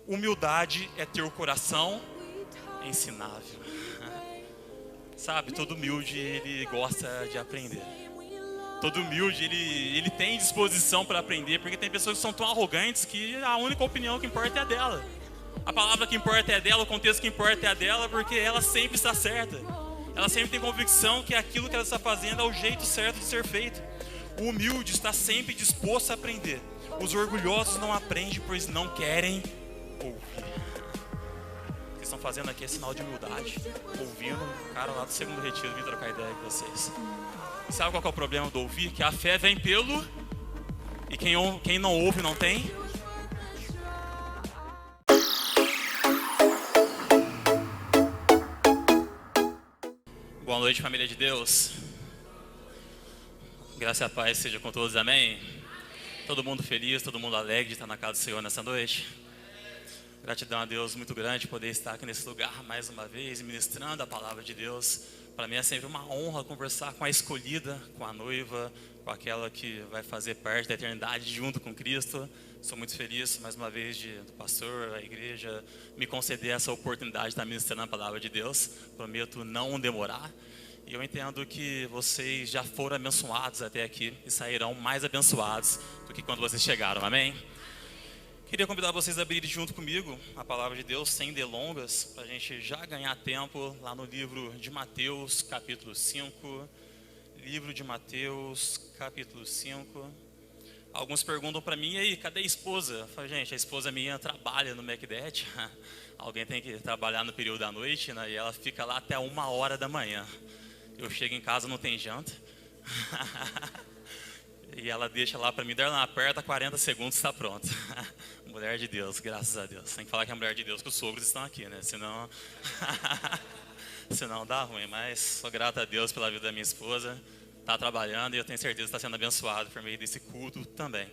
Humildade é ter o coração ensinável. Sabe, todo humilde, ele gosta de aprender. Todo humilde, ele tem disposição para aprender, porque tem pessoas que são tão arrogantes que a única opinião que importa é a dela. A palavra que importa é a dela, o contexto que importa é a dela, porque ela sempre está certa. Ela sempre tem convicção que aquilo que ela está fazendo é o jeito certo de ser feito. O humilde está sempre disposto a aprender. Os orgulhosos não aprendem, pois não querem ouvir. O que estão fazendo aqui é sinal de humildade. Ouvindo o cara lá do segundo retiro vir trocar ideia com vocês. E sabe qual que é o problema do ouvir? Que a fé vem pelo... E quem não ouve não tem... Boa noite, família de Deus. Graça e a paz seja com todos, amém? Todo mundo feliz, todo mundo alegre de estar na casa do Senhor nessa noite. Gratidão a Deus muito grande poder estar aqui nesse lugar mais uma vez, ministrando a palavra de Deus. Para mim é sempre uma honra conversar com a escolhida, com a noiva, com aquela que vai fazer parte da eternidade junto com Cristo. Sou muito feliz, mais uma vez, do pastor, a igreja, me conceder essa oportunidade de estar ministrando a palavra de Deus. Prometo não demorar. E eu entendo que vocês já foram abençoados até aqui e sairão mais abençoados do que quando vocês chegaram, amém? Queria convidar vocês a abrirem junto comigo a palavra de Deus, sem delongas, para a gente já ganhar tempo lá no livro de Mateus, capítulo 5. Livro de Mateus, capítulo 5. Alguns perguntam para mim, e aí, cadê a esposa? Eu falo, gente, a esposa minha trabalha no Macdet. Alguém tem que trabalhar no período da noite, né? E ela fica lá até 1h da manhã. Eu chego em casa, não tem janta. E ela deixa lá para mim, ela aperta 40 segundos, está pronto. Mulher de Deus, graças a Deus. Tem que falar que é mulher de Deus, que os sogros estão aqui, né? Senão, senão dá ruim. Mas sou grato a Deus pela vida da minha esposa. Está trabalhando e eu tenho certeza que está sendo abençoado por meio desse culto também.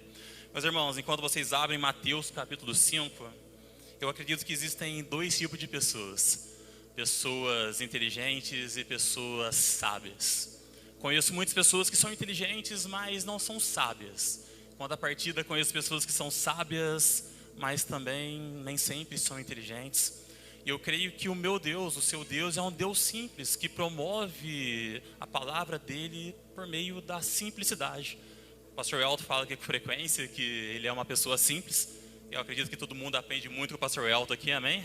Meus irmãos, enquanto vocês abrem Mateus capítulo 5, eu acredito que existem dois tipos de pessoas. Pessoas inteligentes e pessoas sábias. Conheço muitas pessoas que são inteligentes, mas não são sábias. Quando a partida, conheço pessoas que são sábias, mas também nem sempre são inteligentes. E eu creio que o meu Deus, o seu Deus, é um Deus simples, que promove a palavra dele por meio da simplicidade. O pastor Elton fala aqui com frequência que ele é uma pessoa simples. Eu acredito que todo mundo aprende muito com o pastor Elton aqui, amém?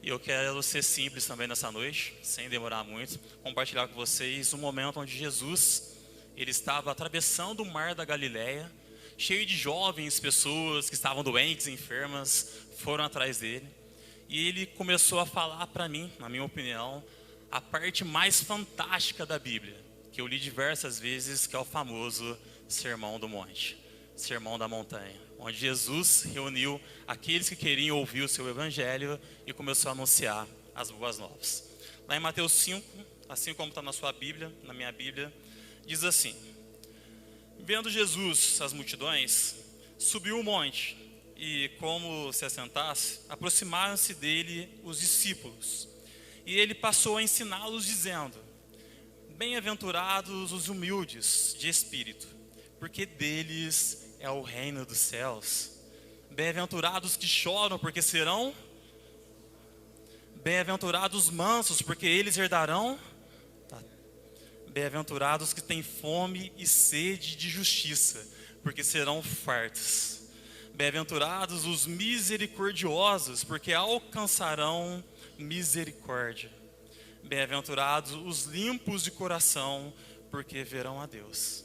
E eu quero ser simples também nessa noite, sem demorar muito, compartilhar com vocês um momento onde Jesus, ele estava atravessando o mar da Galileia, cheio de jovens, pessoas que estavam doentes, enfermas, foram atrás dele. E ele começou a falar para mim, na minha opinião, a parte mais fantástica da Bíblia, que eu li diversas vezes, que é o famoso Sermão do Monte, Sermão da Montanha, onde Jesus reuniu aqueles que queriam ouvir o seu evangelho e começou a anunciar as boas novas. Lá em Mateus 5, assim como está na sua Bíblia, na minha Bíblia, diz assim: vendo Jesus as multidões, subiu o monte, e como se assentasse, aproximaram-se dele os discípulos. E ele passou a ensiná-los dizendo: bem-aventurados os humildes de espírito, porque deles é o reino dos céus. Bem-aventurados que choram, porque serão... Bem-aventurados os mansos, porque eles herdarão... Bem-aventurados que têm fome e sede de justiça, porque serão fartos. Bem-aventurados os misericordiosos, porque alcançarão misericórdia. Bem-aventurados os limpos de coração, porque verão a Deus.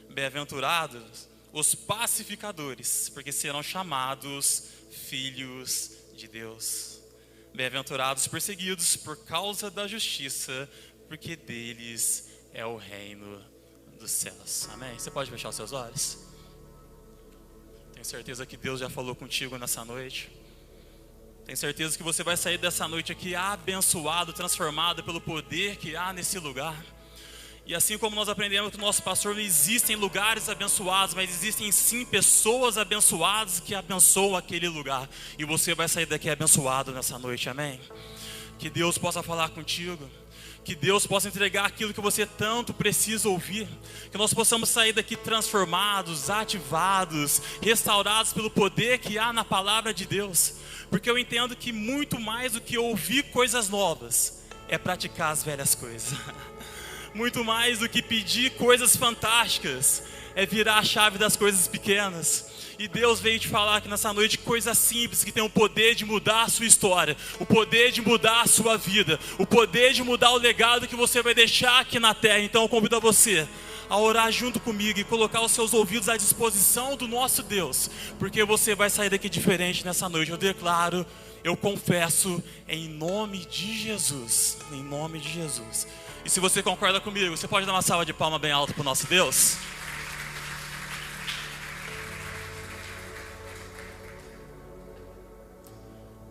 Bem-aventurados os pacificadores, porque serão chamados filhos de Deus. Bem-aventurados os perseguidos por causa da justiça, porque deles é o reino dos céus. Amém? Você pode fechar os seus olhos? Tenho certeza que Deus já falou contigo nessa noite. Tenho certeza que você vai sair dessa noite aqui abençoado, transformado pelo poder que há nesse lugar. E assim como nós aprendemos com o nosso pastor, não existem lugares abençoados, mas existem sim pessoas abençoadas que abençoam aquele lugar. E você vai sair daqui abençoado nessa noite, amém? Que Deus possa falar contigo. Que Deus possa entregar aquilo que você tanto precisa ouvir. Que nós possamos sair daqui transformados, ativados, restaurados pelo poder que há na palavra de Deus. Porque eu entendo que muito mais do que ouvir coisas novas é praticar as velhas coisas. Muito mais do que pedir coisas fantásticas é virar a chave das coisas pequenas. E Deus veio te falar aqui nessa noite coisas simples que tem o poder de mudar a sua história, o poder de mudar a sua vida, o poder de mudar o legado que você vai deixar aqui na terra. Então eu convido a você a orar junto comigo e colocar os seus ouvidos à disposição do nosso Deus, porque você vai sair daqui diferente nessa noite. Eu declaro, eu confesso, em nome de Jesus, em nome de Jesus. E se você concorda comigo, você pode dar uma salva de palmas bem alta para o nosso Deus?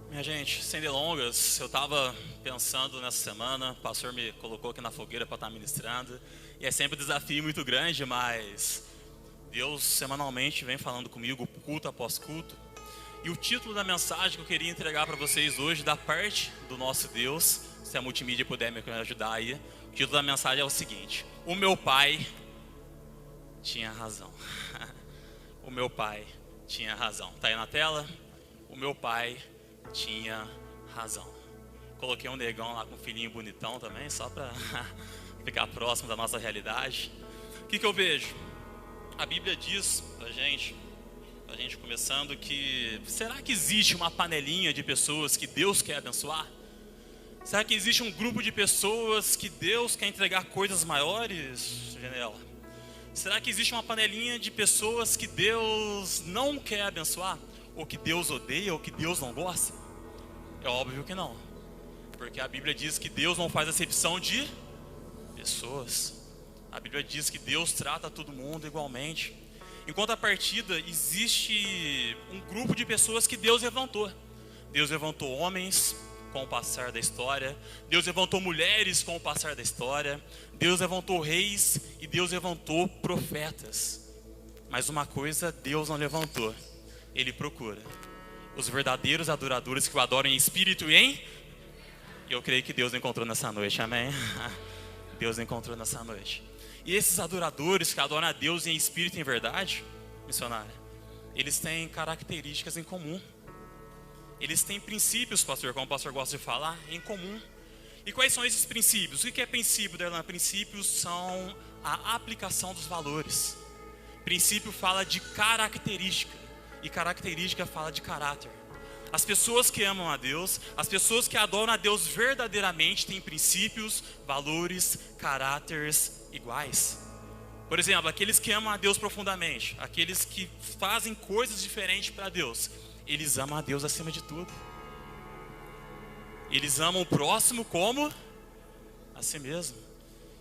Minha gente, sem delongas, eu estava pensando nessa semana, o pastor me colocou aqui na fogueira para estar ministrando, e é sempre um desafio muito grande, mas Deus semanalmente vem falando comigo, culto após culto, e o título da mensagem que eu queria entregar para vocês hoje, da parte do nosso Deus, se a multimídia puder me ajudar aí, o título da mensagem é o seguinte: o meu pai tinha razão. O meu pai tinha razão. Está aí na tela? O meu pai tinha razão. Coloquei um negão lá com um filhinho bonitão também, só para ficar próximo da nossa realidade. O que eu vejo? A Bíblia diz pra gente começando, que será que existe uma panelinha de pessoas que Deus quer abençoar? Será que existe um grupo de pessoas que Deus quer entregar coisas maiores, Janela? Será que existe uma panelinha de pessoas que Deus não quer abençoar? Ou que Deus odeia, ou que Deus não gosta? É óbvio que não. Porque a Bíblia diz que Deus não faz acepção de pessoas. A Bíblia diz que Deus trata todo mundo igualmente. Em contrapartida, existe um grupo de pessoas que Deus levantou. Deus levantou homens com o passar da história. Deus levantou mulheres com o passar da história. Deus levantou reis e Deus levantou profetas. Mas uma coisa Deus não levantou: Ele procura os verdadeiros adoradores que o adoram em espírito e em... Eu creio que Deus encontrou nessa noite, amém? Deus encontrou nessa noite. E esses adoradores que adoram a Deus em espírito e em verdade, missionária, eles têm características em comum. Eles têm princípios, pastor, como o pastor gosta de falar, em comum. E quais são esses princípios? O que é princípio, Darlan? Princípios são a aplicação dos valores. Princípio fala de característica, e característica fala de caráter. As pessoas que amam a Deus, as pessoas que adoram a Deus verdadeiramente têm princípios, valores, caráteres iguais. Por exemplo, aqueles que amam a Deus profundamente, aqueles que fazem coisas diferentes para Deus, eles amam a Deus acima de tudo. Eles amam o próximo como a si mesmo.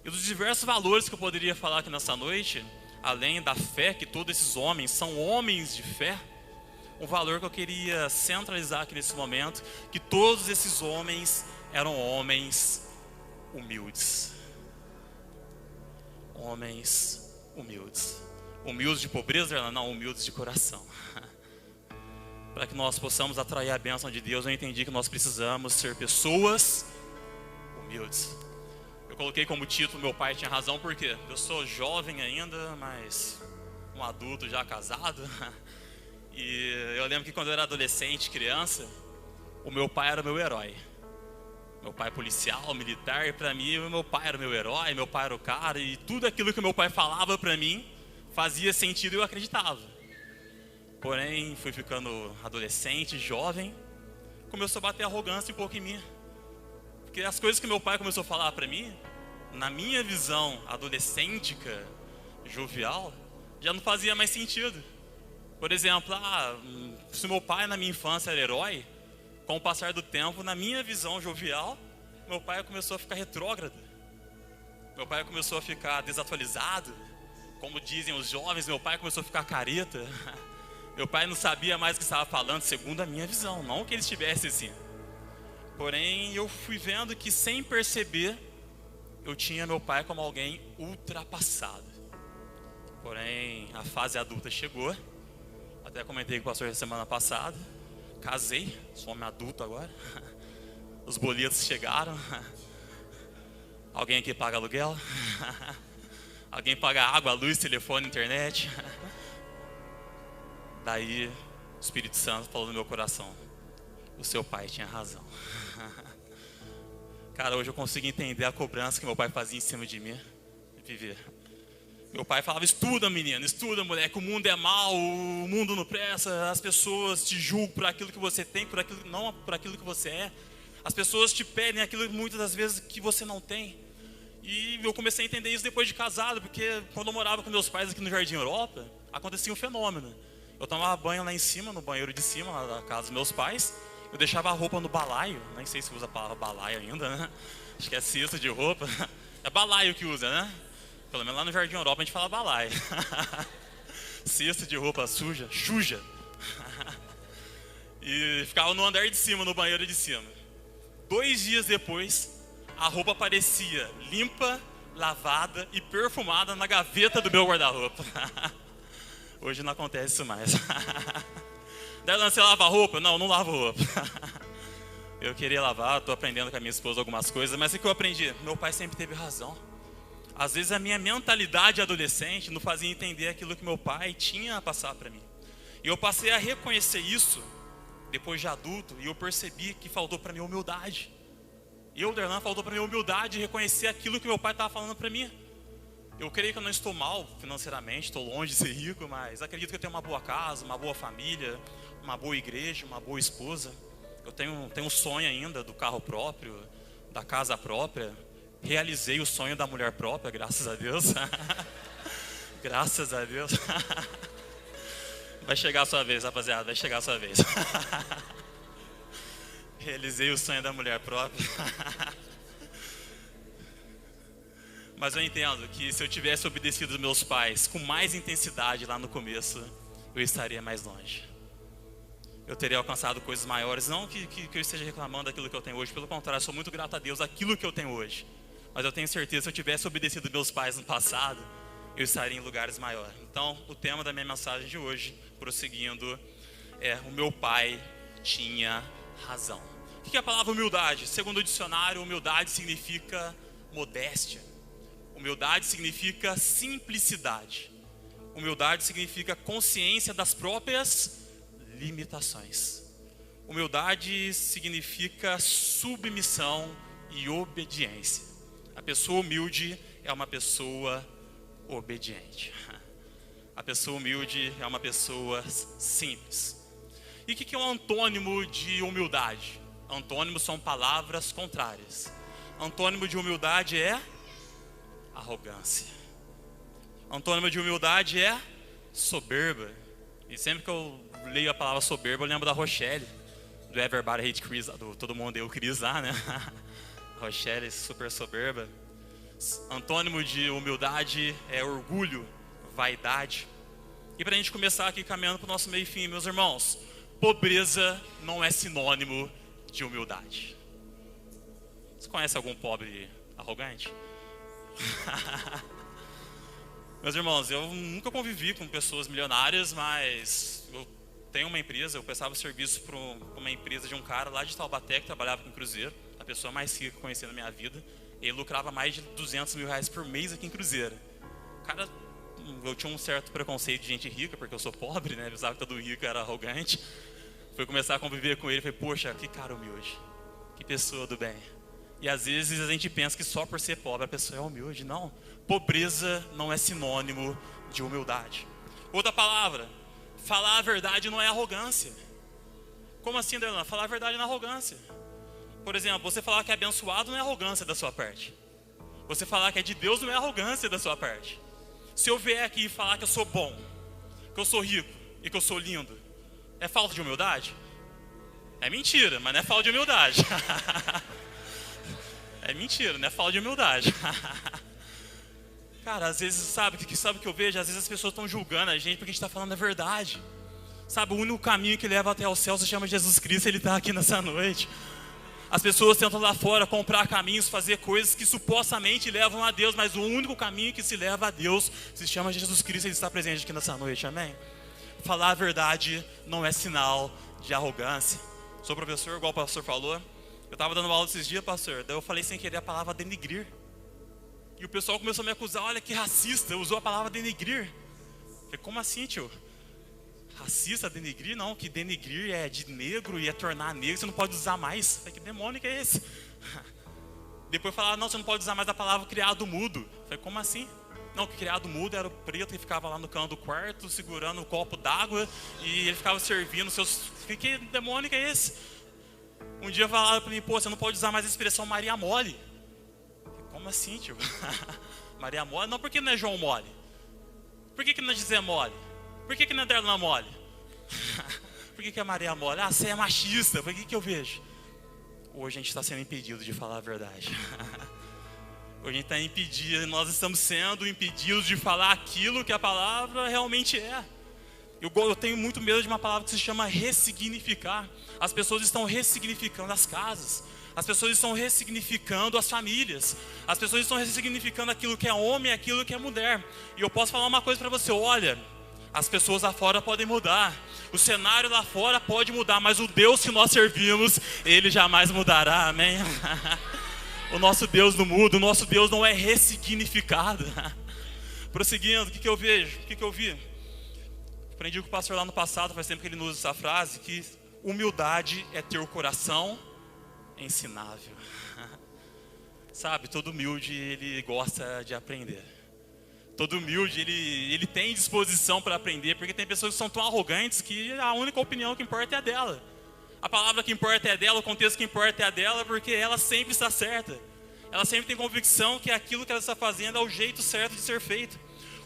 E dos diversos valores que eu poderia falar aqui nessa noite, além da fé, que todos esses homens são homens de fé, um valor que eu queria centralizar aqui nesse momento, que todos esses homens eram homens humildes. Homens humildes. Humildes de pobreza? Não, humildes de coração. Para que nós possamos atrair a bênção de Deus, eu entendi que nós precisamos ser pessoas humildes. Eu coloquei como título, meu pai tinha razão, porque eu sou jovem ainda, mas um adulto já casado. E eu lembro que quando eu era adolescente, criança, o meu pai era meu herói. Meu pai policial, militar, e para mim, o meu pai era meu herói, meu pai era o cara, e tudo aquilo que o meu pai falava para mim fazia sentido e eu acreditava. Porém, fui ficando adolescente, jovem, começou a bater arrogância um pouco em mim. Porque as coisas que meu pai começou a falar para mim, na minha visão adolescêntica, jovial, já não fazia mais sentido. Por exemplo, se meu pai na minha infância era herói, com o passar do tempo, na minha visão jovial, meu pai começou a ficar retrógrado. Meu pai começou a ficar desatualizado. Como dizem os jovens, meu pai começou a ficar careta. Meu pai não sabia mais o que estava falando, segundo a minha visão, não que ele estivesse assim. Porém, eu fui vendo que, sem perceber, eu tinha meu pai como alguém ultrapassado. Porém, a fase adulta chegou. Até comentei com o pastor semana passada. Casei, sou homem adulto agora. Os boletos chegaram. Alguém aqui paga aluguel? Alguém paga água, luz, telefone, internet? Daí o Espírito Santo falou no meu coração: o seu pai tinha razão. Cara, hoje eu consigo entender a cobrança que meu pai fazia em cima de mim. Viver. Meu pai falava: estuda, menino, estuda, moleque, o mundo é mau, o mundo não presta, as pessoas te julgam por aquilo que você tem, não por aquilo que você é. As pessoas te pedem aquilo muitas das vezes que você não tem. E eu comecei a entender isso depois de casado, porque quando eu morava com meus pais aqui no Jardim Europa, acontecia um fenômeno. Eu tomava banho lá em cima, no banheiro de cima, lá da casa dos meus pais. Eu deixava a roupa no balaio, nem sei se usa a palavra balaio ainda, né? Acho que é cesto de roupa. É balaio que usa, né? Pelo menos lá no Jardim Europa a gente fala balaio. Cesto de roupa suja, chuja. E ficava no andar de cima, no banheiro de cima. 2 dias depois, a roupa aparecia limpa, lavada e perfumada na gaveta do meu guarda-roupa. Hoje não acontece isso mais. Daí você lava a roupa? Não, não lavo roupa. Eu queria lavar, estou aprendendo com a minha esposa algumas coisas, mas o que eu aprendi? Meu pai sempre teve razão. Às vezes a minha mentalidade adolescente não fazia entender aquilo que meu pai tinha a passar para mim. E eu passei a reconhecer isso depois de adulto, e eu percebi que faltou para mim humildade. Derlan, faltou para mim humildade e reconhecer aquilo que meu pai estava falando para mim. Eu creio que eu não estou mal financeiramente, estou longe de ser rico, mas acredito que eu tenho uma boa casa, uma boa família, uma boa igreja, uma boa esposa. Eu tenho um sonho ainda do carro próprio, da casa própria. Realizei o sonho da mulher própria, graças a Deus. Graças a Deus. Vai chegar a sua vez, rapaziada, vai chegar a sua vez. Realizei o sonho da mulher própria. Mas eu entendo que se eu tivesse obedecido os meus pais com mais intensidade lá no começo, eu estaria mais longe. Eu teria alcançado coisas maiores. Não que eu esteja reclamando daquilo que eu tenho hoje. Pelo contrário, eu sou muito grato a Deus daquilo que eu tenho hoje. Mas eu tenho certeza que se eu tivesse obedecido meus pais no passado, eu estaria em lugares maiores. Então, o tema da minha mensagem de hoje, prosseguindo, é: o meu pai tinha razão. O que é a palavra humildade? Segundo o dicionário, humildade significa modéstia. Humildade significa simplicidade. Humildade significa consciência das próprias limitações. Humildade significa submissão e obediência. A pessoa humilde é uma pessoa obediente. A pessoa humilde é uma pessoa simples. E o que é um antônimo de humildade? Antônimos são palavras contrárias. Antônimo de humildade é arrogância. Antônimo de humildade é soberba. E sempre que eu leio a palavra soberba, eu lembro da Rochelle, do Everybody Hate Chris, do Todo Mundo Odeia o Chris lá, né? Rochelle, super soberba. Antônimo de humildade é orgulho, vaidade. E para a gente começar aqui caminhando para o nosso meio e fim, meus irmãos, pobreza não é sinônimo de humildade. Você conhece algum pobre arrogante? Meus irmãos, eu nunca convivi com pessoas milionárias, mas eu tenho uma empresa, eu prestava serviço para uma empresa de um cara lá de Taubaté que trabalhava com Cruzeiro, a pessoa mais rica que eu conheci na minha vida. Ele lucrava mais de 200 mil reais por mês aqui em Cruzeiro. Cara, eu tinha um certo preconceito de gente rica, porque eu sou pobre, né? Eu pensava que todo rico era arrogante. Fui começar a conviver com ele e falei: poxa, que cara humilde, que pessoa do bem. E às vezes a gente pensa que só por ser pobre a pessoa é humilde. Não, pobreza não é sinônimo de humildade. Outra palavra, falar a verdade não é arrogância. Como assim, Derlan? Falar a verdade não é arrogância. Por exemplo, você falar que é abençoado não é arrogância da sua parte. Você falar que é de Deus não é arrogância da sua parte. Se eu vier aqui e falar que eu sou bom, que eu sou rico e que eu sou lindo, é falta de humildade? É mentira, mas não é falta de humildade. É mentira, não é falta de humildade. Cara, às vezes, sabe o que eu vejo? Às vezes as pessoas estão julgando a gente porque a gente está falando a verdade. Sabe, o único caminho que leva até o céu se chama Jesus Cristo, Ele está aqui nessa noite. As pessoas tentam lá fora comprar caminhos, fazer coisas que supostamente levam a Deus, mas o único caminho que se leva a Deus se chama Jesus Cristo, Ele está presente aqui nessa noite, amém? Falar a verdade não é sinal de arrogância. Sou professor, igual o pastor falou. Eu estava dando aula esses dias, pastor, daí eu falei sem querer a palavra denigrir. E o pessoal começou a me acusar, olha que racista, usou a palavra denegrir. Eu falei, como assim, tio? Racista, denegrir? Não, que denegrir é de negro e é tornar negro, você não pode usar mais. Eu falei, que demônio que é esse? Depois falaram, não, você não pode usar mais a palavra criado mudo. Eu falei, como assim? Não, que criado mudo era o preto que ficava lá no canto do quarto, segurando um copo d'água, e ele ficava servindo seus... Que demônio que é esse? Um dia falaram pra mim, pô, você não pode usar mais a expressão Maria Mole. Como assim, tio? Maria Mole? Não, por que não é João Mole? Por que não é José Mole? Por que não é Derla Mole? Por que é Maria Mole? Ah, você é machista. Por que eu vejo? Hoje a gente está sendo impedido de falar a verdade. Hoje a gente está impedido, nós estamos sendo impedidos de falar aquilo que a palavra realmente é. Eu tenho muito medo de uma palavra que se chama ressignificar. As pessoas estão ressignificando as casas. As pessoas estão ressignificando as famílias. As pessoas estão ressignificando aquilo que é homem e aquilo que é mulher. E eu posso falar uma coisa para você, olha, as pessoas lá fora podem mudar. O cenário lá fora pode mudar, mas o Deus que nós servimos, Ele jamais mudará, amém? O nosso Deus não muda, o nosso Deus não é ressignificado. Prosseguindo, o que eu vejo? O que eu vi? Aprendi com o pastor lá no passado, faz tempo que ele não usa essa frase, que humildade é ter o coração ensinável. Sabe, todo humilde, ele gosta de aprender. Todo humilde, ele tem disposição para aprender, porque tem pessoas que são tão arrogantes que a única opinião que importa é a dela. A palavra que importa é a dela, o contexto que importa é a dela, porque ela sempre está certa. Ela sempre tem convicção que aquilo que ela está fazendo é o jeito certo de ser feito.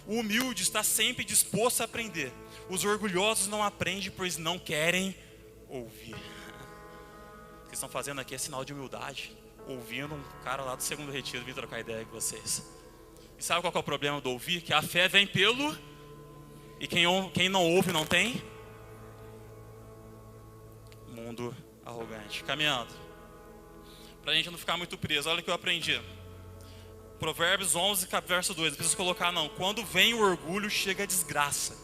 O humilde está sempre disposto a aprender. Os orgulhosos não aprendem, pois não querem ouvir. O que estão fazendo aqui é sinal de humildade. Ouvindo um cara lá do segundo retiro vir trocar ideia com vocês. E sabe qual que é o problema do ouvir? Que a fé vem pelo... E quem não ouve não tem... Mundo arrogante. Caminhando. Pra gente não ficar muito preso. Olha o que eu aprendi. Provérbios 11, verso 2. Eu preciso colocar não. Quando vem o orgulho, chega a desgraça.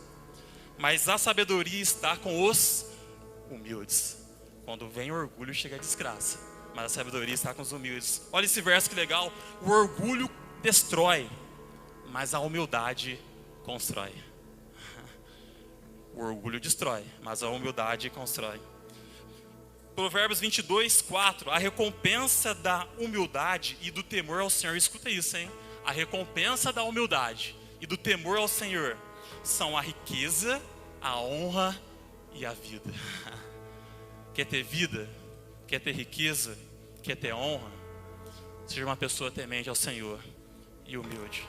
Mas a sabedoria está com os humildes. Quando vem o orgulho, chega a desgraça. Mas a sabedoria está com os humildes. Olha esse verso que legal. O orgulho destrói, mas a humildade constrói. O orgulho destrói, mas a humildade constrói. Provérbios 22, 4. A recompensa da humildade e do temor ao Senhor. Escuta isso, hein? A recompensa da humildade e do temor ao Senhor são a riqueza, a honra e a vida. Quer ter vida? Quer ter riqueza? Quer ter honra? Seja uma pessoa temente ao Senhor e humilde.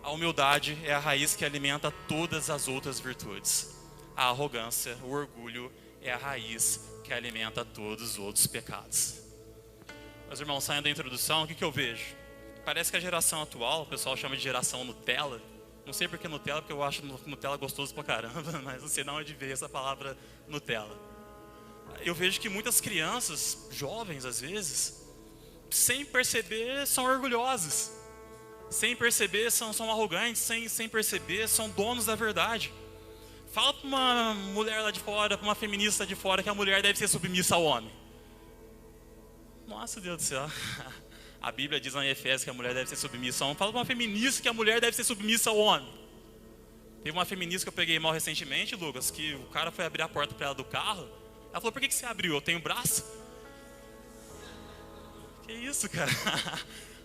A humildade é a raiz que alimenta todas as outras virtudes. A arrogância, o orgulho é a raiz que alimenta todos os outros pecados. Meus irmãos, saindo da introdução, o que eu vejo? Parece que a geração atual, o pessoal chama de geração Nutella. Não sei por que Nutella, porque eu acho Nutella gostoso pra caramba, mas não sei de onde veio essa palavra Nutella. Eu vejo que muitas crianças, jovens às vezes, sem perceber são orgulhosos. Sem perceber são arrogantes, sem perceber são donos da verdade. Fala para uma mulher lá de fora, para uma feminista de fora, que a mulher deve ser submissa ao homem. Nossa, Deus do céu. A Bíblia diz lá em Efésios que a mulher deve ser submissa ao homem. Fala para uma feminista que a mulher deve ser submissa ao homem. Teve uma feminista que eu peguei mal recentemente, Lucas, que o cara foi abrir a porta para ela do carro. Ela falou, por que você abriu? Eu tenho braço? Que isso, cara?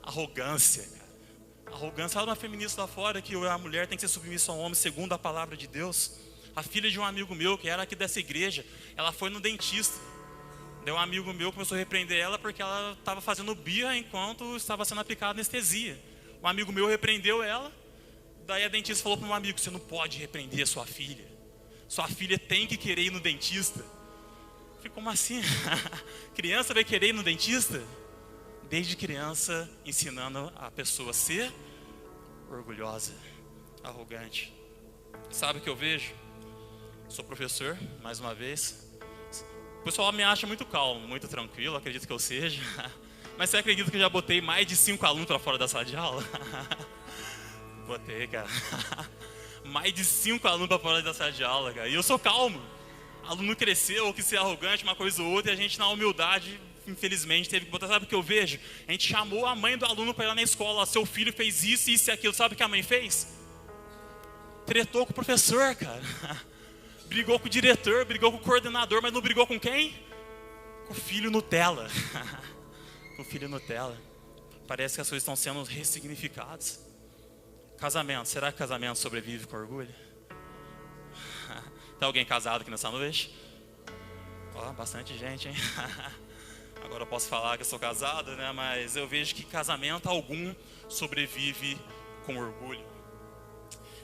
Arrogância, cara. Arrogância. Fala uma feminista lá fora que a mulher tem que ser submissa ao homem segundo a palavra de Deus. A filha de um amigo meu, que era aqui dessa igreja, ela foi no dentista. Daí um amigo meu começou a repreender ela porque ela estava fazendo birra enquanto estava sendo aplicada anestesia. Um amigo meu repreendeu ela. Daí a dentista falou para um amigo, você não pode repreender a sua filha. Sua filha tem que querer ir no dentista. Eu falei, como assim? Criança vai querer ir no dentista? Desde criança, ensinando a pessoa a ser orgulhosa, arrogante. Sabe o que eu vejo? Sou professor, mais uma vez. O pessoal me acha muito calmo, muito tranquilo, acredito que eu seja. Mas você acredita que eu já botei mais de 5 alunos para fora da sala de aula? Botei, cara. Mais de 5 alunos para fora da sala de aula, cara. E eu sou calmo. aluno cresceu, ou quis ser arrogante, uma coisa ou outra, e a gente na humildade, infelizmente, teve que botar. Sabe o que eu vejo? A gente chamou a mãe do aluno para ir lá na escola, seu filho fez isso, isso e aquilo. Sabe o que a mãe fez? Tretou com o professor, cara. Brigou com o diretor, brigou com o coordenador, mas não brigou com quem? Com o filho Nutella. Com o filho Nutella. Parece que as coisas estão sendo ressignificadas. Casamento, será que casamento sobrevive com orgulho? Tem alguém casado aqui nessa noite? Ó, bastante gente, hein? Agora eu posso falar que eu sou casado, né? Mas eu vejo que casamento algum sobrevive com orgulho.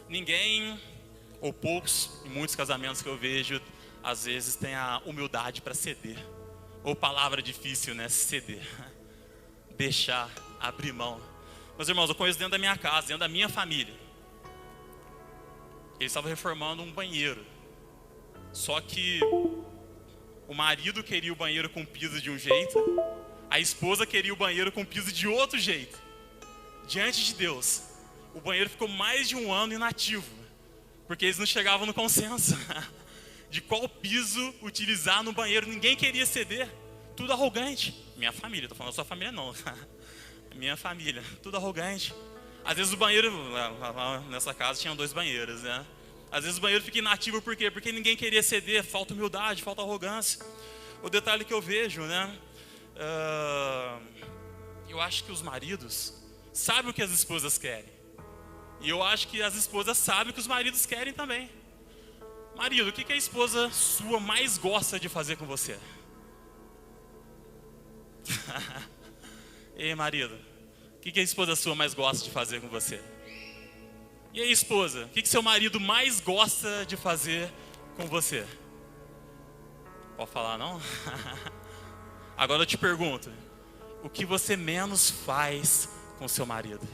Ninguém, ou poucos, em muitos casamentos que eu vejo, às vezes tem a humildade para ceder. Ou palavra difícil, né? Ceder. Deixar, abrir mão. Meus irmãos, eu conheço dentro da minha casa, dentro da minha família. Eles estavam reformando um banheiro. Só que o marido queria o banheiro com piso de um jeito, a esposa queria o banheiro com piso de outro jeito. Diante de Deus, o banheiro ficou mais de um ano inativo, porque eles não chegavam no consenso de qual piso utilizar no banheiro. Ninguém queria ceder, tudo arrogante. Minha família, estou falando da sua família não. Minha família, tudo arrogante. Às vezes o banheiro, nessa casa tinham 2 banheiros, né? Às vezes o banheiro fica inativo, por quê? Porque ninguém queria ceder, falta humildade, falta arrogância. O detalhe que eu vejo, né? Eu acho que os maridos sabem o que as esposas querem. E eu acho que as esposas sabem o que os maridos querem também. Marido, o que a esposa sua mais gosta de fazer com você? Ei, marido, o que a esposa sua mais gosta de fazer com você? E aí, esposa, o que seu marido mais gosta de fazer com você? Pode falar, não? Agora eu te pergunto, o que você menos faz com seu marido?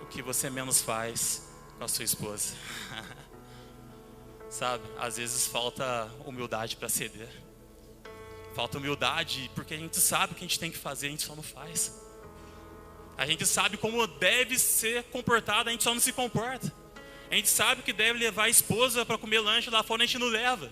O que você menos faz com a sua esposa? Sabe, às vezes falta humildade para ceder. Falta humildade porque a gente sabe o que a gente tem que fazer, a gente só não faz. A gente sabe como deve ser comportado, a gente só não se comporta. A gente sabe que deve levar a esposa para comer lanche lá fora, a gente não leva.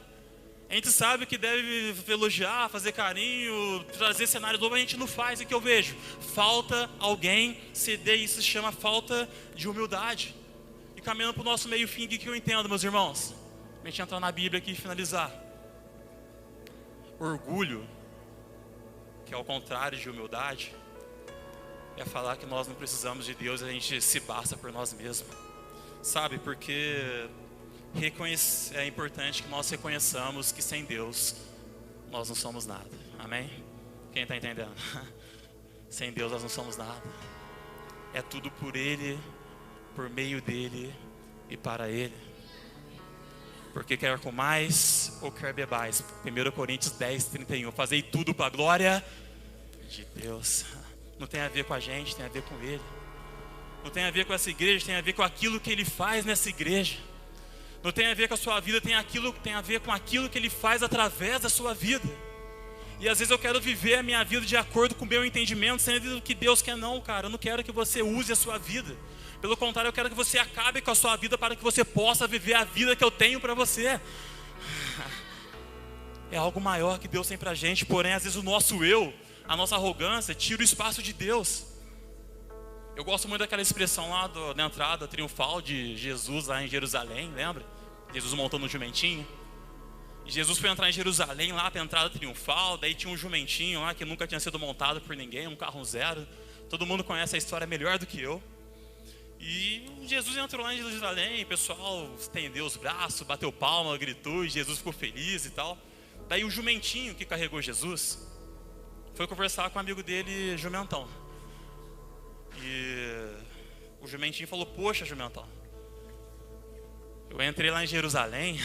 A gente sabe que deve elogiar, fazer carinho, trazer cenários novos, a gente não faz. E que eu vejo? Falta alguém ceder, isso se chama falta de humildade. E caminhando para o nosso meio fim, o que eu entendo, meus irmãos? A gente entrar na Bíblia aqui e finalizar. Orgulho, que é o contrário de humildade, é falar que nós não precisamos de Deus, a gente se basta por nós mesmos. Sabe, porque é importante que nós reconheçamos que sem Deus nós não somos nada. Amém? Quem está entendendo? Sem Deus nós não somos nada. É tudo por Ele, por meio dEle e para Ele. Porque quer comais ou quer bebais. 1 Coríntios 10, 31. Fazei tudo para a glória de Deus. Não tem a ver com a gente, tem a ver com Ele. Não tem a ver com essa igreja, tem a ver com aquilo que Ele faz nessa igreja. Não tem a ver com a sua vida, tem a ver com aquilo que Ele faz através da sua vida. E às vezes eu quero viver a minha vida de acordo com o meu entendimento, sendo que Deus quer. Não, cara, eu não quero que você use a sua vida. Pelo contrário, eu quero que você acabe com a sua vida para que você possa viver a vida que eu tenho para você. É algo maior que Deus tem pra gente, porém às vezes o nosso eu, a nossa arrogância, tira o espaço de Deus. Eu gosto muito daquela expressão lá da entrada triunfal de Jesus lá em Jerusalém, lembra? Jesus montando um jumentinho. E Jesus foi entrar em Jerusalém lá para a entrada triunfal, daí tinha um jumentinho lá que nunca tinha sido montado por ninguém, um carro zero. Todo mundo conhece a história melhor do que eu. E Jesus entrou lá em Jerusalém, o pessoal estendeu os braços, bateu palma, gritou, e Jesus ficou feliz e tal. Daí o jumentinho que carregou Jesus foi conversar com um amigo dele, jumentão. E o jumentinho falou: poxa, jumentão, eu entrei lá em Jerusalém.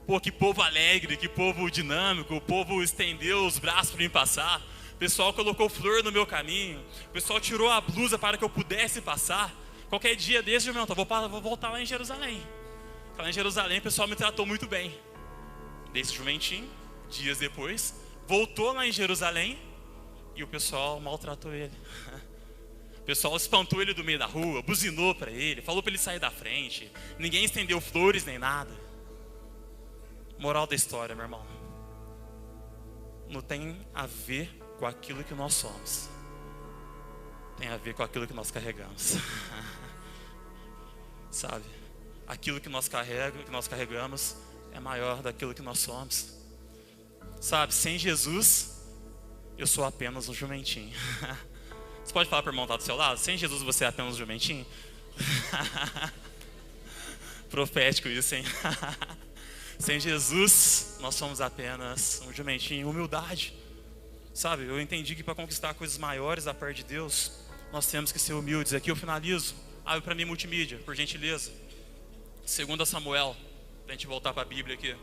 Pô, que povo alegre, que povo dinâmico, o povo estendeu os braços para me passar. O pessoal colocou flor no meu caminho. O pessoal tirou a blusa para que eu pudesse passar. Qualquer dia desse, jumentão, vou voltar lá em Jerusalém. Lá em Jerusalém o pessoal me tratou muito bem. Desse jumentinho, dias depois, voltou lá em Jerusalém e o pessoal maltratou ele. O pessoal espantou ele do meio da rua, buzinou para ele, falou para ele sair da frente. Ninguém estendeu flores nem nada. Moral da história, meu irmão. Não tem a ver com aquilo que nós somos. Tem a ver com aquilo que nós carregamos. Sabe? Aquilo que nós carregamos é maior daquilo que nós somos. Sabe? Sem Jesus, eu sou apenas um jumentinho. Você pode falar para o irmão que está do seu lado? Sem Jesus você é apenas um jumentinho? Profético isso, hein? Sem Jesus, nós somos apenas um jumentinho. Humildade. Sabe, eu entendi que para conquistar coisas maiores da parte de Deus, nós temos que ser humildes. Aqui eu finalizo. Abre para mim multimídia, por gentileza. 2 Samuel, para a gente voltar para a Bíblia aqui.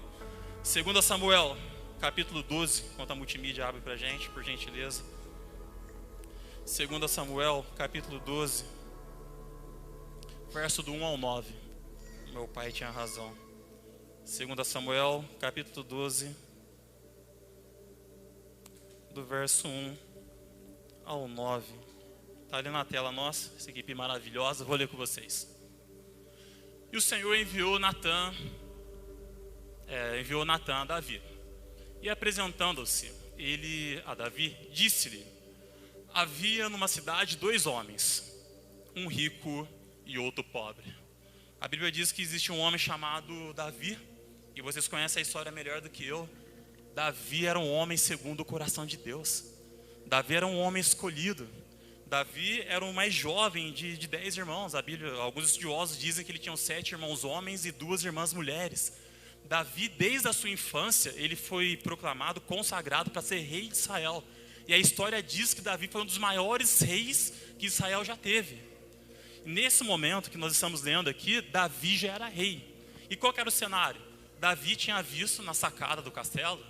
2 Samuel, capítulo 12, enquanto a multimídia abre para a gente, por gentileza. 2 Samuel, capítulo 12, verso do 1 ao 9. Meu pai tinha razão. 2 Samuel, capítulo 12, do verso 1 ao 9. Está ali na tela nossa, essa equipe maravilhosa. Vou ler com vocês. E o Senhor enviou Natã a Davi. E apresentando-se ele a Davi, disse-lhe: havia numa cidade 2 homens, um rico e outro pobre. A Bíblia diz que existe um homem chamado Davi, e vocês conhecem a história melhor do que eu. Davi era um homem segundo o coração de Deus. Davi era um homem escolhido. Davi era o mais jovem de 10 irmãos. A Bíblia, alguns estudiosos dizem que ele tinha 7 irmãos homens e 2 irmãs mulheres. Davi, desde a sua infância, ele foi proclamado, consagrado para ser rei de Israel. E a história diz que Davi foi um dos maiores reis que Israel já teve. E nesse momento que nós estamos lendo aqui, Davi já era rei. E qual que era o cenário? Davi tinha visto na sacada do castelo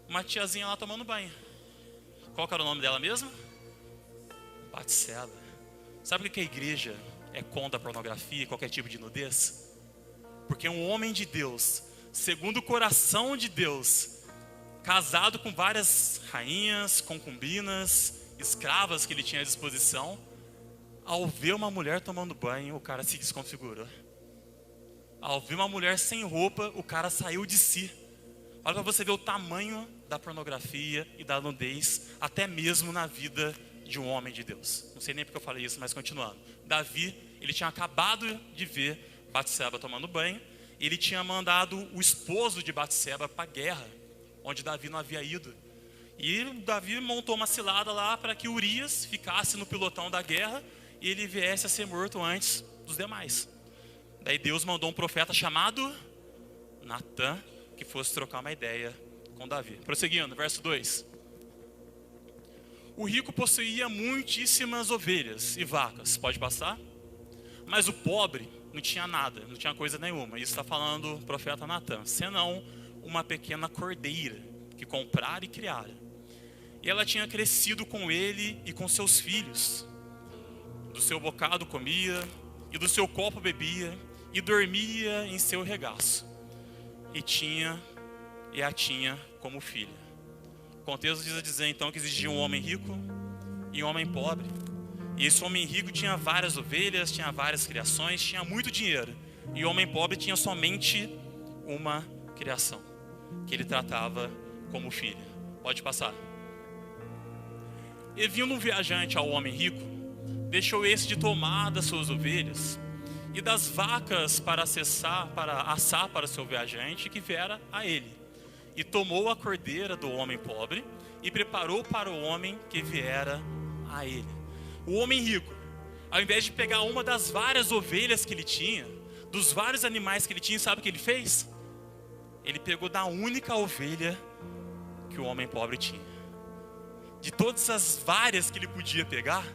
uma tiazinha lá tomando banho. Qual que era o nome dela mesmo? Batseba. Sabe por que a igreja é contra a pornografia e qualquer tipo de nudez? Porque um homem de Deus, segundo o coração de Deus, casado com várias rainhas, concubinas, escravas que ele tinha à disposição, ao ver uma mulher tomando banho, o cara se desconfigurou. Ao ver uma mulher sem roupa, o cara saiu de si. Olha para você ver o tamanho da pornografia e da nudez, até mesmo na vida de um homem de Deus. Não sei nem porque eu falei isso, mas continuando. Davi, ele tinha acabado de ver Batseba tomando banho, e ele tinha mandado o esposo de Batseba para a guerra, onde Davi não havia ido. E Davi montou uma cilada lá para que Urias ficasse no pilotão da guerra e ele viesse a ser morto antes dos demais. Daí Deus mandou um profeta chamado Natã, que fosse trocar uma ideia com Davi. Prosseguindo, verso 2. O rico possuía muitíssimas ovelhas e vacas. Pode passar? Mas o pobre não tinha nada, não tinha coisa nenhuma. Isso está falando o profeta Natã. Senão uma pequena cordeira que comprara e criara. E ela tinha crescido com ele e com seus filhos. Do seu bocado comia, e do seu copo bebia, e dormia em seu regaço. E a tinha como filha. O contexto diz a dizer então que existia um homem rico e um homem pobre. E esse homem rico tinha várias ovelhas, tinha várias criações, tinha muito dinheiro. E o homem pobre tinha somente uma criação, que ele tratava como filha. Pode passar. E vindo um viajante ao homem rico, deixou esse de tomar das suas ovelhas e das vacas para assar para o seu viajante que viera a ele. E tomou a cordeira do homem pobre e preparou para o homem que viera a ele. O homem rico, ao invés de pegar uma das várias ovelhas que ele tinha, dos vários animais que ele tinha, sabe o que ele fez? Ele pegou da única ovelha que o homem pobre tinha. De todas as várias que ele podia pegar,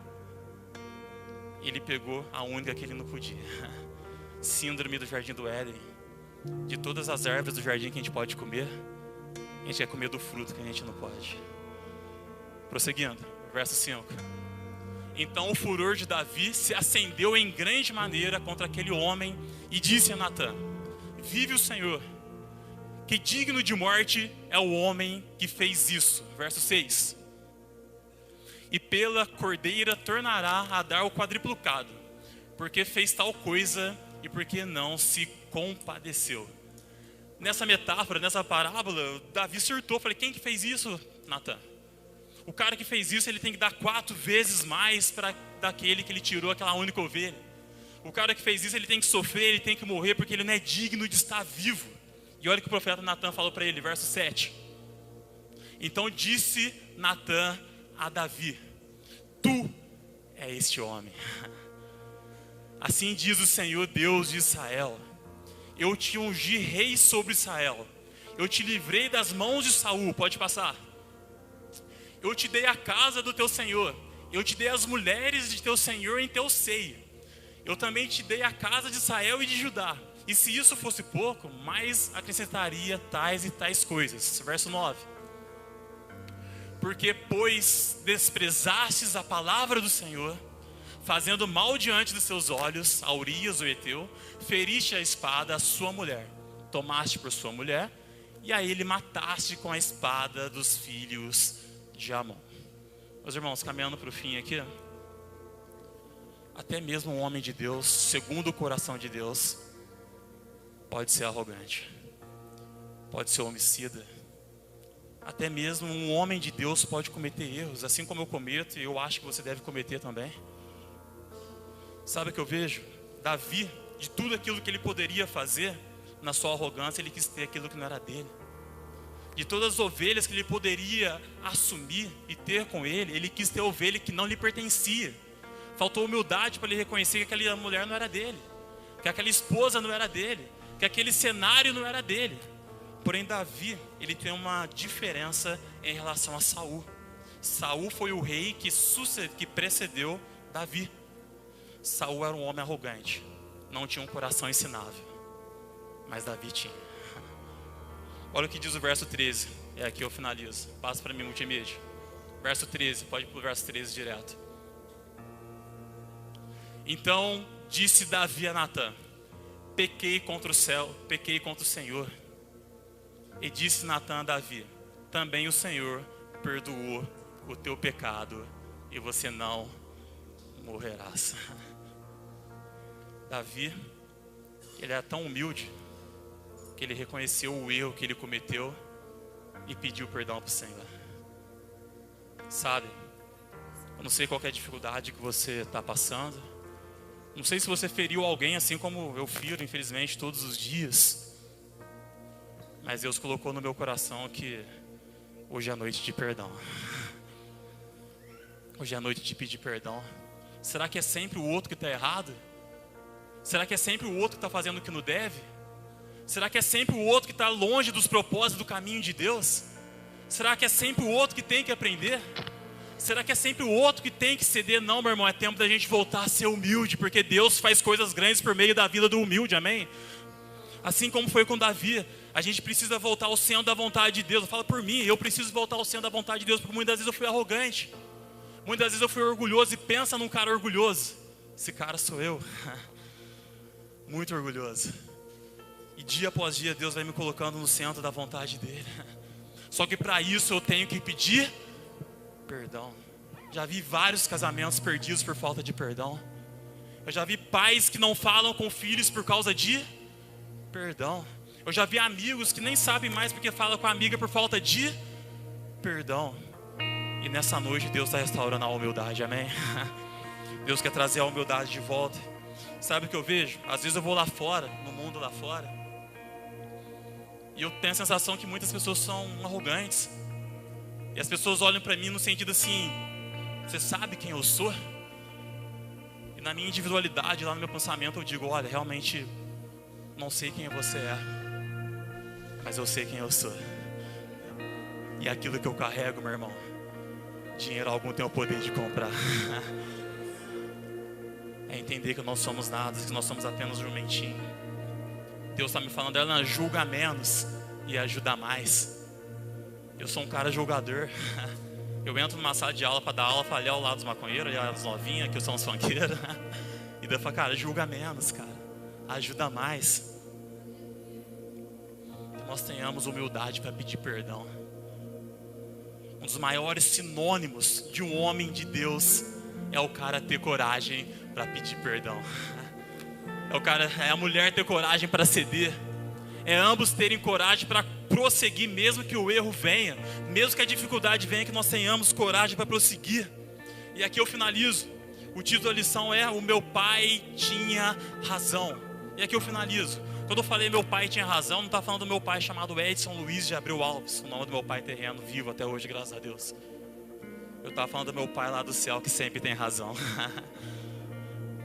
ele pegou a única que ele não podia. Síndrome do jardim do Éden. De todas as ervas do jardim que a gente pode comer, a gente quer comer do fruto que a gente não pode. Prosseguindo, verso 5. Então o furor de Davi se acendeu em grande maneira contra aquele homem e disse a Natã: vive o Senhor, que digno de morte é o homem que fez isso. Verso 6. E pela cordeira tornará a dar o quadruplicado, porque fez tal coisa e porque não se compadeceu. nessa metáfora, nessa parábola, Davi surtou. Falei, quem que fez isso, Natan? O cara que fez isso, ele tem que dar 4 vezes mais para daquele que ele tirou aquela única ovelha. O cara que fez isso, ele tem que sofrer, ele tem que morrer, porque ele não é digno de estar vivo. E olha o que o profeta Natan falou para ele, verso 7. Então disse Natan a Davi: tu é este homem. Assim diz o Senhor Deus de Israel: eu te ungi rei sobre Israel, eu te livrei das mãos de Saul. Pode passar. Eu te dei a casa do teu Senhor, eu te dei as mulheres de teu Senhor em teu seio. Eu também te dei a casa de Israel e de Judá. E se isso fosse pouco, mais acrescentaria tais e tais coisas. Verso 9. Porque, pois, desprezastes a palavra do Senhor, fazendo mal diante dos seus olhos, a Urias, o Eteu, feriste a espada a sua mulher, tomaste por sua mulher, e a ele mataste com a espada dos filhos de Amon. Meus irmãos, caminhando para o fim aqui, até mesmo um homem de Deus, segundo o coração de Deus, pode ser arrogante, pode ser homicida. Até mesmo um homem de Deus pode cometer erros, assim como eu cometo, e eu acho que você deve cometer também. Sabe o que eu vejo? Davi, de tudo aquilo que ele poderia fazer, na sua arrogância, ele quis ter aquilo que não era dele. De todas as ovelhas que ele poderia assumir e ter com ele, ele quis ter ovelha que não lhe pertencia. Faltou humildade para ele reconhecer que aquela mulher não era dele, que aquela esposa não era dele, que aquele cenário não era dele. Porém, Davi, ele tem uma diferença em relação a Saul. Saul foi o rei que precedeu Davi. Saul era um homem arrogante, não tinha um coração ensinável, mas Davi tinha. Olha o que diz o verso 13, é aqui eu finalizo. Passa para mim, multimídia. Verso 13, pode ir para o verso 13 direto. Então disse Davi a Natan: pequei contra o céu, pequei contra o Senhor. E disse Natan a Davi: também o Senhor perdoou o teu pecado, e você não morrerás. Davi, ele era tão humilde que ele reconheceu o erro que ele cometeu e pediu perdão para o Senhor. Sabe, eu não sei qual que é a dificuldade que você está passando, não sei se você feriu alguém assim como eu firo, infelizmente, todos os dias, mas Deus colocou no meu coração que hoje é a noite de perdão. Hoje é a noite de pedir perdão. Será que é sempre o outro que está errado? Será que é sempre o outro que está fazendo o que não deve? Será que é sempre o outro que está longe dos propósitos do caminho de Deus? Será que é sempre o outro que tem que aprender? Será que é sempre o outro que tem que ceder? Não, meu irmão, é tempo da gente voltar a ser humilde, porque Deus faz coisas grandes por meio da vida do humilde, amém? Assim como foi com Davi, a gente precisa voltar ao centro da vontade de Deus. Fala por mim, eu preciso voltar ao centro da vontade de Deus, porque muitas vezes eu fui arrogante, muitas vezes eu fui orgulhoso. E pensa num cara orgulhoso, esse cara sou eu. Muito orgulhoso. E dia após dia Deus vai me colocando no centro da vontade dele. Só que para isso eu tenho que pedir perdão. Já vi vários casamentos perdidos por falta de perdão. Eu já vi pais que não falam com filhos por causa de perdão. Eu já vi amigos que nem sabem mais porque falam com a amiga por falta de perdão. E nessa noite Deus está restaurando a humildade, amém? Deus quer trazer a humildade de volta. Sabe o que eu vejo? Às vezes eu vou lá fora, no mundo lá fora, e eu tenho a sensação que muitas pessoas são arrogantes. E as pessoas olham para mim no sentido assim: você sabe quem eu sou? E na minha individualidade, lá no meu pensamento, eu digo: olha, realmente não sei quem você é, mas eu sei quem eu sou. E aquilo que eu carrego, meu irmão, dinheiro algum tem o poder de comprar. É entender que nós somos nada, que nós somos apenas jumentinho. Deus está me falando: ela julga menos e ajuda mais. Eu sou um cara julgador. Eu entro numa sala de aula para dar aula, para olhar ao lado dos maconheiros, olhar as novinhas, que eu sou um funkeiro. E daí eu falo: cara, julga menos, cara, ajuda mais. Que nós tenhamos humildade para pedir perdão. Um dos maiores sinônimos de um homem de Deus é o cara ter coragem para pedir perdão. É a mulher ter coragem para ceder. É ambos terem coragem para prosseguir, mesmo que o erro venha, mesmo que a dificuldade venha, que nós tenhamos coragem para prosseguir. E aqui eu finalizo. O título da lição é: O meu pai tinha razão. E aqui eu finalizo. Quando eu falei meu pai tinha razão, não está falando do meu pai chamado Edson Luiz de Abreu Alves, o nome do meu pai terreno, vivo até hoje, graças a Deus. Eu estava falando do meu pai lá do céu, que sempre tem razão.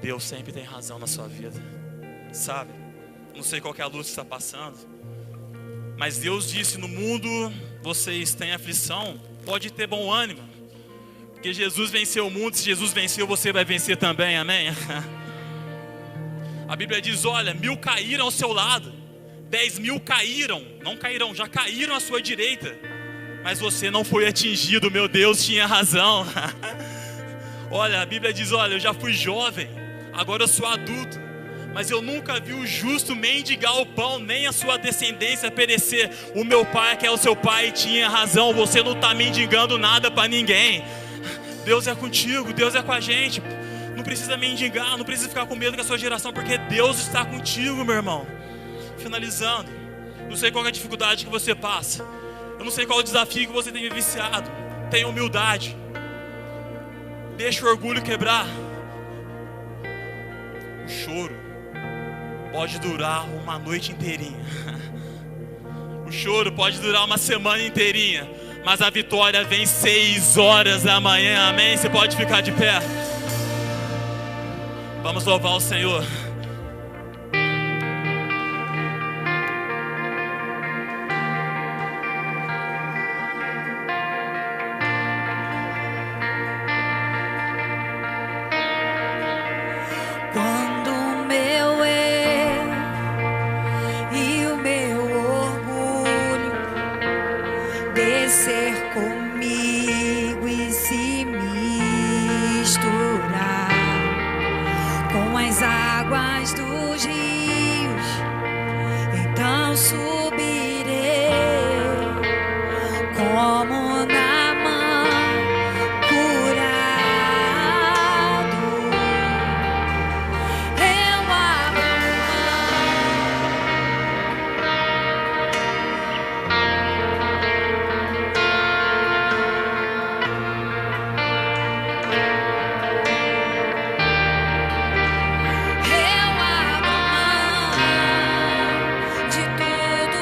Deus sempre tem razão na sua vida, sabe? Não sei qual que é a luta que você está passando, mas Deus disse: no mundo vocês têm aflição, pode ter bom ânimo, porque Jesus venceu o mundo. Se Jesus venceu, você vai vencer também, amém? A Bíblia diz: olha, 1000 caíram ao seu lado, 10.000 caíram, não cairão, já caíram à sua direita, mas você não foi atingido. Meu Deus tinha razão. Olha, a Bíblia diz: olha, eu já fui jovem, agora eu sou adulto, mas eu nunca vi o justo mendigar o pão, nem a sua descendência perecer. O meu pai, que é o seu pai, tinha razão. Você não está mendigando nada para ninguém. Deus é contigo, Deus é com a gente. Não precisa mendigar, não precisa ficar com medo com a sua geração, porque Deus está contigo, meu irmão. Finalizando, não sei qual é a dificuldade que você passa, eu não sei qual é o desafio que você tem viciado. Tenha humildade, deixa o orgulho quebrar. O choro pode durar uma noite inteirinha. O choro pode durar uma semana inteirinha, mas a vitória vem 6 horas da manhã, amém? Você pode ficar de pé. Vamos louvar o Senhor. Quando o meu eu e o meu orgulho descer comigo e se misturar com as águas dos rios, então subirei como Naamã curado. Eu abro mão de tudo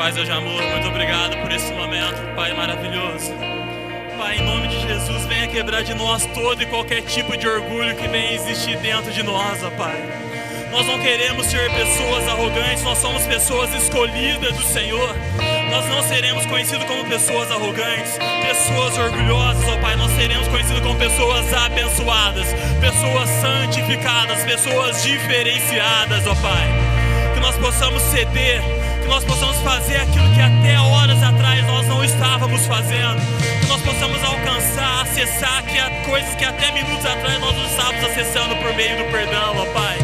Paz, Deus de amor, muito obrigado por esse momento, Pai maravilhoso. Pai, em nome de Jesus, venha quebrar de nós todo e qualquer tipo de orgulho que venha existir dentro de nós, ó Pai. Nós não queremos ser pessoas arrogantes, nós somos pessoas escolhidas do Senhor. Nós não seremos conhecidos como pessoas arrogantes, pessoas orgulhosas, ó Pai. Nós seremos conhecidos como pessoas abençoadas, pessoas santificadas, pessoas diferenciadas, ó Pai. Que nós possamos ceder, que nós possamos fazer aquilo que até horas atrás nós não estávamos fazendo. Que nós possamos alcançar, acessar coisas que até minutos atrás nós não estávamos acessando por meio do perdão, ó Pai.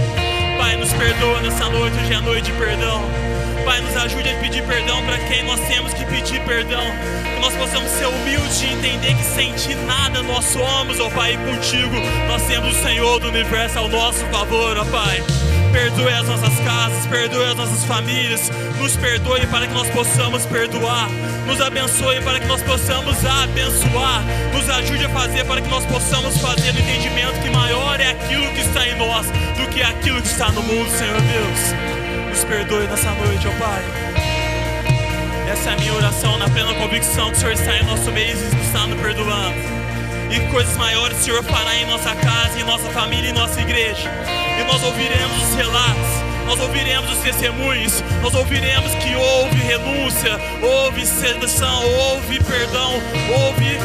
Pai, nos perdoa nessa noite, hoje é noite de perdão. Pai, nos ajude a pedir perdão para quem nós temos que pedir perdão. Que nós possamos ser humildes e entender que sem Ti nada nós somos, ó Pai. E contigo nós temos o Senhor do Universo ao nosso favor, ó Pai. Perdoe as nossas casas, perdoe as nossas famílias. Nos perdoe para que nós possamos perdoar. Nos abençoe para que nós possamos abençoar. Nos ajude a fazer para que nós possamos fazer no entendimento que maior é aquilo que está em nós do que aquilo que está no mundo, Senhor Deus. Nos perdoe nessa noite, ó Pai. Essa é a minha oração, na plena convicção que o Senhor está em nosso meio e está nos perdoando. E coisas maiores o Senhor fará em nossa casa, em nossa família, em nossa igreja. E nós ouviremos os relatos, nós ouviremos os testemunhos, nós ouviremos que houve renúncia, houve sedação, houve perdão, houve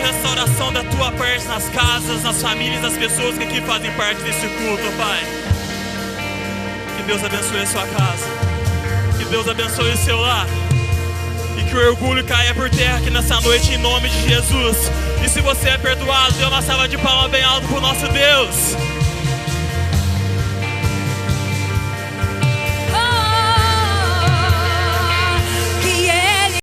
restauração da Tua parte nas casas, nas famílias, nas pessoas que aqui fazem parte desse culto, Pai. Que Deus abençoe a sua casa, que Deus abençoe o seu lar, e que o orgulho caia por terra aqui nessa noite em nome de Jesus. E se você é perdoado, dê uma salva de palmas bem alto pro nosso Deus.